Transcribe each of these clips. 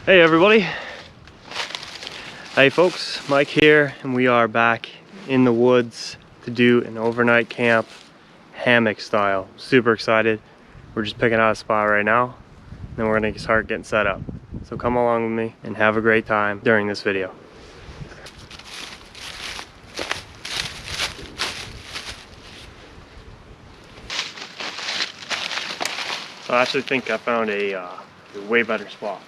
Hey everybody. Hey folks, Mike here, and we are back in the woods to do an overnight camp, hammock style. Super excited. We're just picking out a spot right now, and then we're gonna start getting set up. So come along with me and have a great time during this video. So I actually think I found a way better spot.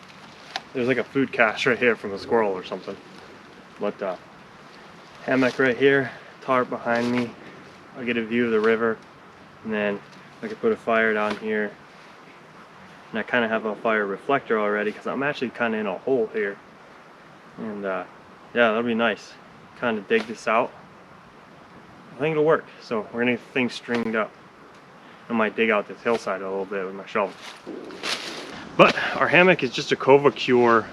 There's like a food cache right here from a squirrel or something. But hammock right here, tarp behind me. I'll get a view of the river, and then I can put a fire down here. And I kind of have a fire reflector already because I'm actually kind of in a hole here. And yeah, that'll be nice. Kind of dig this out. I think it'll work. So we're gonna get things stringed up. I might dig out this hillside a little bit with my shovel. But our hammock is just a Kova Cure.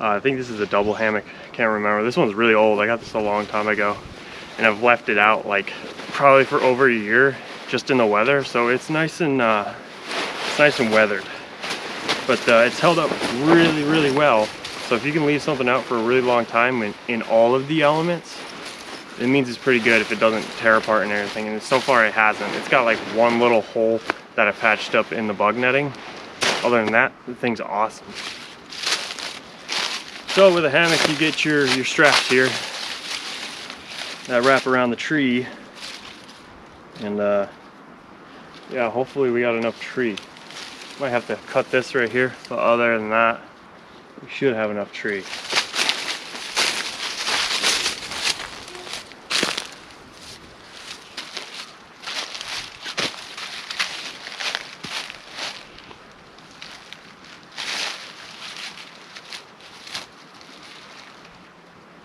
I think this is a double hammock. Can't remember. This one's really old. I got this a long time ago, and I've left it out like probably for over a year, just in the weather. So it's nice and weathered. But it's held up really, really well. So if you can leave something out for a really long time in all of the elements, it means it's pretty good if it doesn't tear apart and everything. And so far it hasn't. It's got like one little hole that I patched up in the bug netting. Other than that, the thing's awesome. So with a hammock, you get your straps here that wrap around the tree, and yeah, hopefully we got enough tree. Might have to cut this right here, but other than that, we should have enough tree.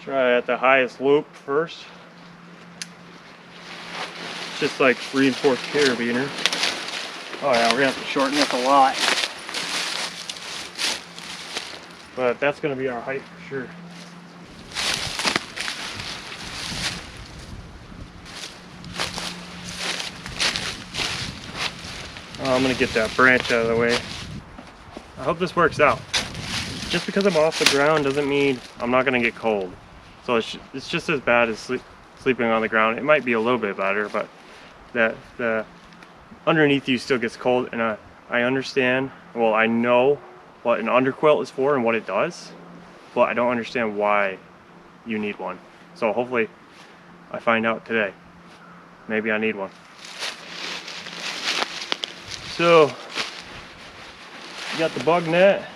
Try at the highest loop first. Just like reinforced carabiner. Oh yeah, we're gonna have to shorten this a lot. But that's gonna be our height for sure. Oh, I'm gonna get that branch out of the way. I hope this works out. Just because I'm off the ground doesn't mean I'm not gonna get cold. So it's just as bad as sleeping on the ground. It might be a little bit better, but the underneath you still gets cold. And I understand, well, I know what an underquilt is for and what it does, but I don't understand why you need one. So hopefully I find out today. Maybe I need one. So you got the bug net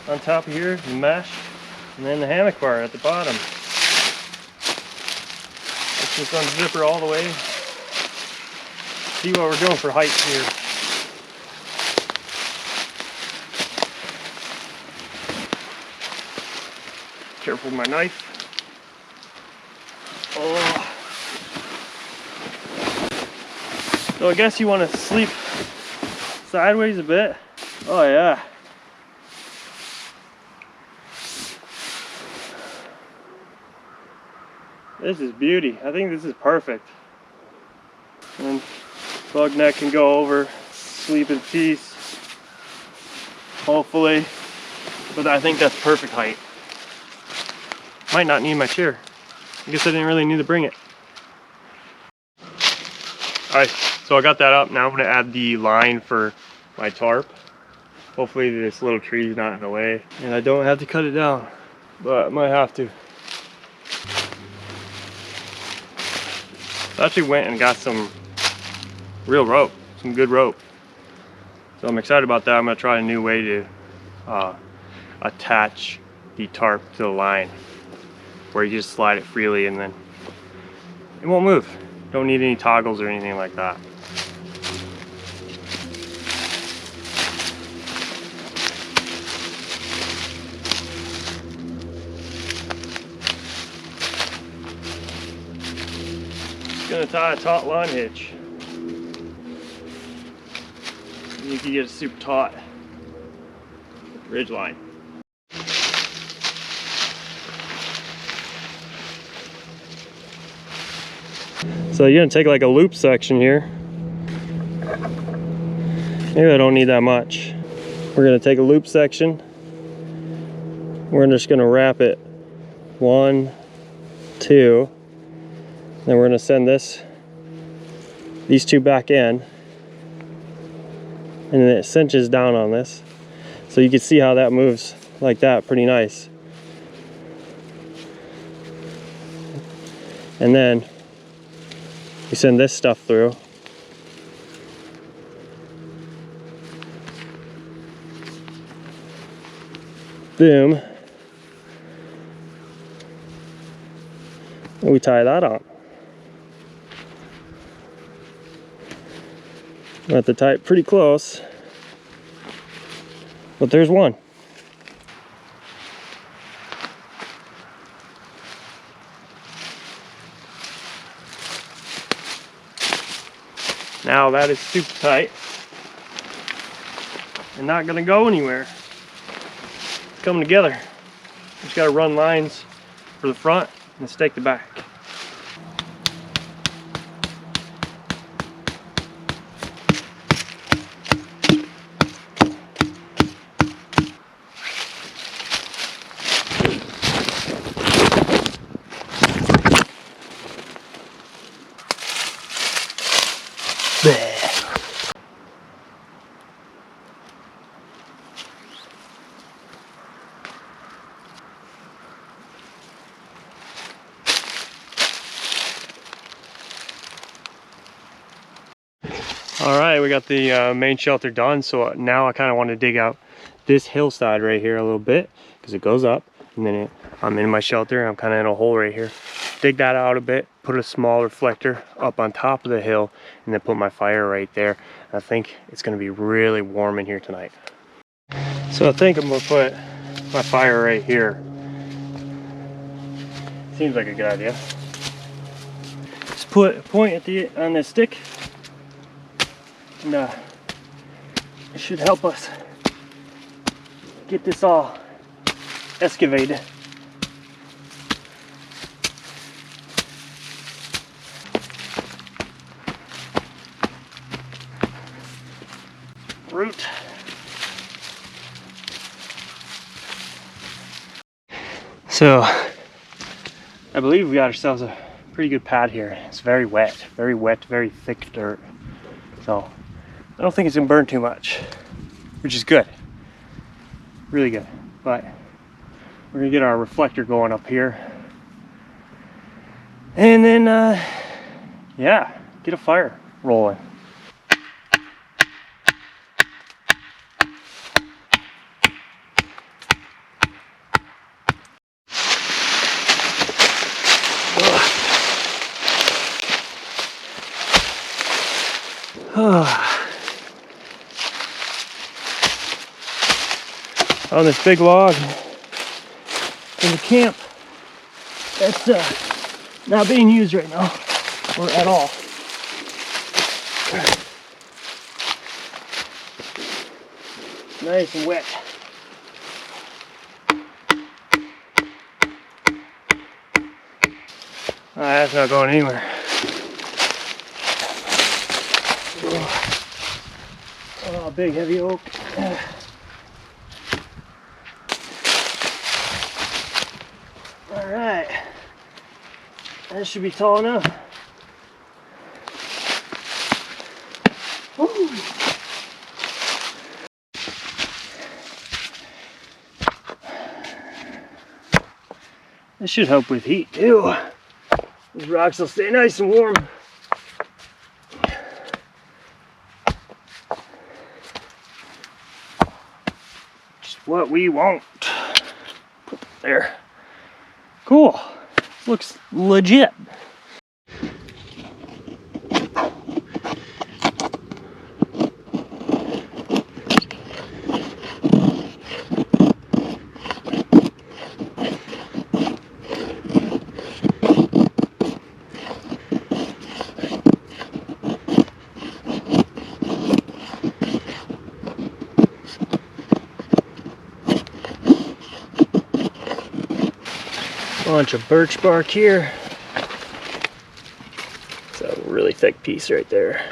on top of here, the mesh, and then the hammock bar at the bottom. Let's just unzipper all the way. See what we're doing for height here. Careful with my knife. Oh. So I guess you want to sleep sideways a bit. Oh yeah. This is beauty. I think this is perfect. And bug net can go over, sleep in peace, hopefully. But I think that's perfect height. Might not need my chair. I guess I didn't really need to bring it. Alright, so I got that up. Now I'm going to add the line for my tarp. Hopefully this little tree is not in the way. And I don't have to cut it down, but I might have to. I actually went and got some real rope, some good rope. So I'm excited about that. I'm going to try a new way to attach the tarp to the line, where you just slide it freely and then it won't move. Don't need any toggles or anything like that. Gonna tie a taut line hitch. You can get a super taut ridge line. So you're gonna take like a loop section here. Maybe I don't need that much. We're gonna take a loop section we're just gonna wrap it 1, 2, then we're gonna send these 2 back in, and then it cinches down on this. So you can see how that moves like that, pretty nice. And then we send this stuff through. Boom. And we tie that on. I have to tie it pretty close, but there's one. Now that is super tight and not gonna go anywhere. It's coming together. Just gotta run lines for the front and stake the back. Alright, we got the main shelter done, so now I kind of want to dig out this hillside right here a little bit, because it goes up, and then I'm in my shelter, I'm kind of in a hole right here. Dig that out a bit, put a small reflector up on top of the hill, and then put my fire right there. I think it's going to be really warm in here tonight. So I think I'm going to put my fire right here. Seems like a good idea. Just put a point on this stick, and it should help us get this all excavated. Root. So I believe we got ourselves a pretty good pad here. It's very wet, very thick dirt. So I don't think it's gonna burn too much, which is good, really good. But we're gonna get our reflector going up here, and then yeah, get a fire rolling. On this big log in the camp that's not being used right now, or at all. Nice and wet. That's not going anywhere. Oh, big heavy oak. Alright, that should be tall enough. Woo. This should help with heat too. These rocks will stay nice and warm. Just what we want. Put that there. Cool. Looks legit. Bunch of birch bark here. It's a really thick piece right there.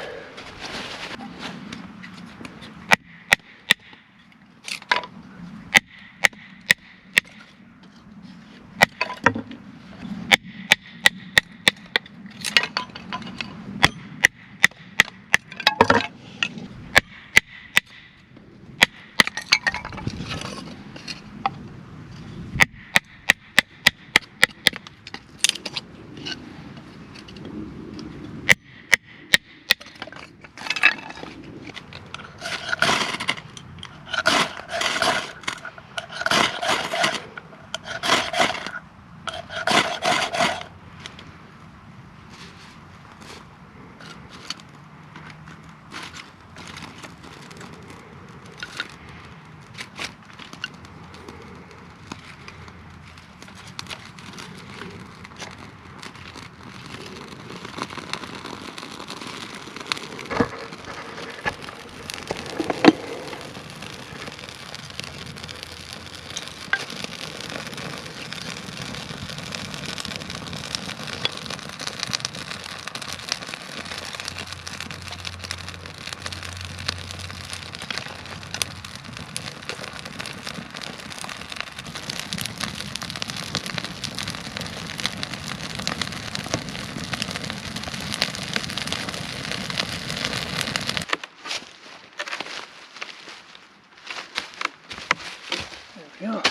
go.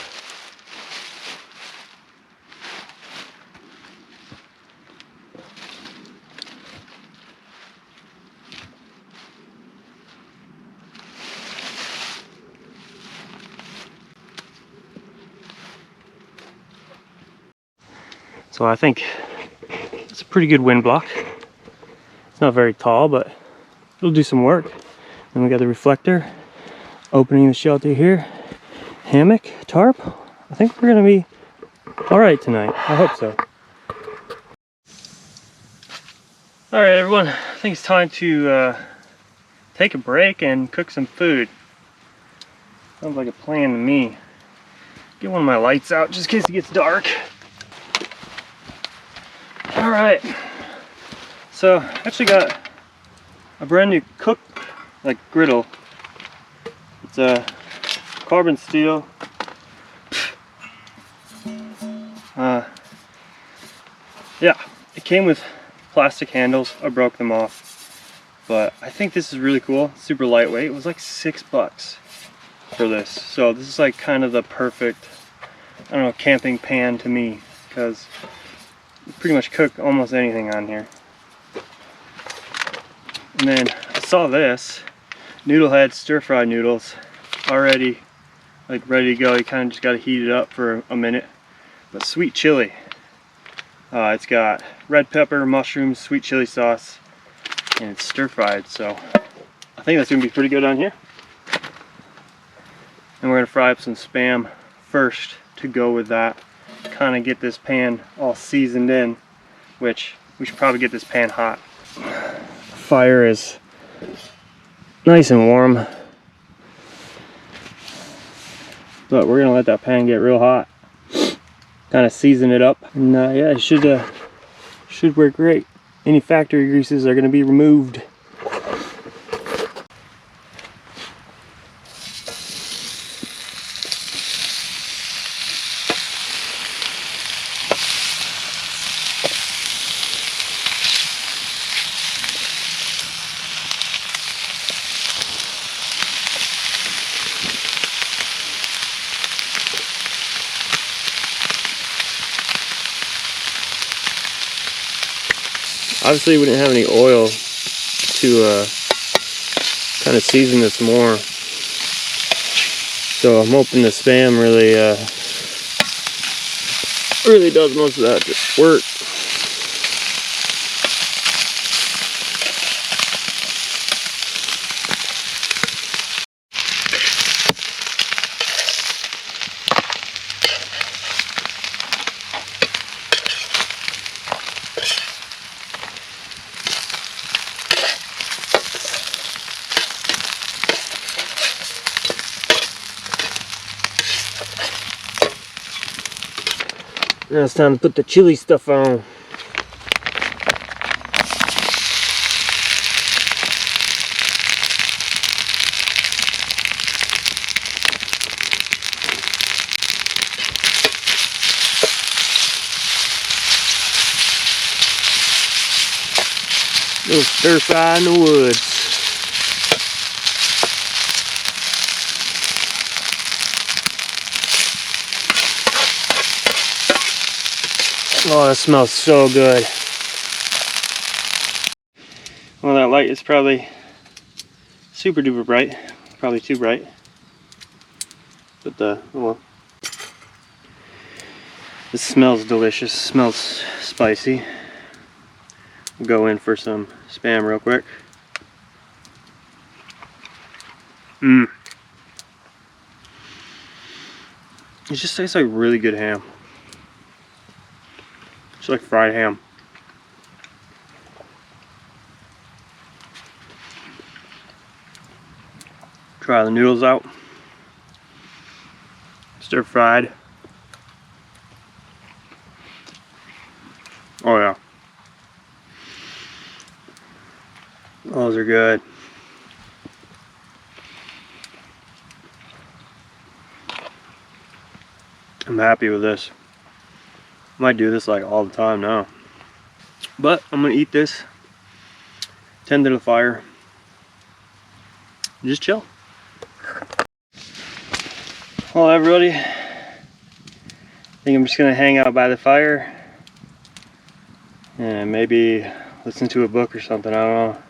So I think it's a pretty good wind block. It's not very tall, but it'll do some work. Then we got the reflector, opening the shelter here, hammock, tarp. I think we're gonna be all right tonight. I hope so. All right, everyone. I think it's time to take a break and cook some food. Sounds like a plan to me. Get one of my lights out just in case it gets dark. All right. So I actually got a brand new griddle. It's a carbon steel. Yeah, it came with plastic handles. I broke them off, but I think this is really cool. Super lightweight. It was like $6 for this. So this is like kind of the perfect, I don't know, camping pan to me, because you pretty much cook almost anything on here. And then I saw this noodle head stir-fried noodles already like ready to go. You kind of just got to heat it up for a minute. But sweet chili. It's got red pepper, mushrooms, sweet chili sauce, and it's stir-fried. So I think that's gonna be pretty good on here. And we're gonna fry up some Spam first to go with that. Kind of get this pan all seasoned in, which we should probably get this pan hot. Fire is nice and warm, but we're gonna let that pan get real hot. Kind of season it up, and yeah, it should work great. Any factory greases are gonna be removed. Obviously we didn't have any oil to kind of season this more, so I'm hoping the Spam really does most of that work. Now it's time to put the chili stuff on. Little stir fry in the woods. Oh, that smells so good. Well, that light is probably super duper bright. Probably too bright. But oh well. This smells delicious. Smells spicy. We'll go in for some Spam real quick. It just tastes like really good ham. It's like fried ham. Try the noodles out. Stir fried. Oh yeah. Those are good. I'm happy with this. Might do this like all the time now. But I'm gonna eat this, tend to the fire, and just chill. Well, everybody, think I'm just gonna hang out by the fire and maybe listen to a book or something, I don't know.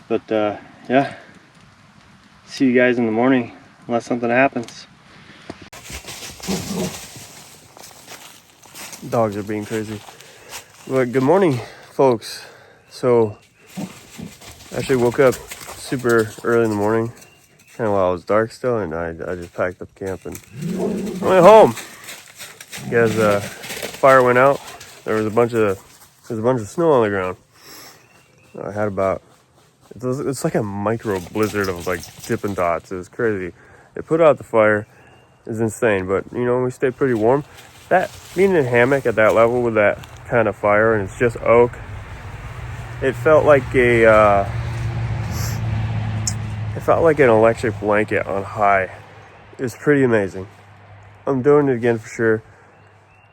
But yeah, see you guys in the morning unless something happens. Dogs are being crazy. Well, good morning, folks. So I actually woke up super early in the morning, kind of while it was dark still, and I just packed up camp and went home. Because fire went out, there was a bunch of snow on the ground. I had about, it's like a micro blizzard of like Dippin' Dots. It was crazy. It put out the fire. It's insane, but you know, we stayed pretty warm. That being in a hammock at that level with that kind of fire, and it's just oak, it felt like an electric blanket on high. It was pretty amazing. I'm doing it again for sure,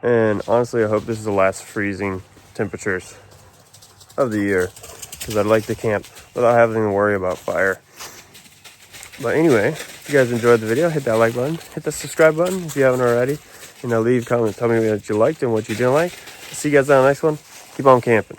and honestly I hope this is the last freezing temperatures of the year, because I'd like to camp without having to worry about fire. But anyway, if you guys enjoyed the video, hit that like button, hit the subscribe button if you haven't already, and leave comments, tell me what you liked and what you didn't like. See you guys on the next one. Keep on camping.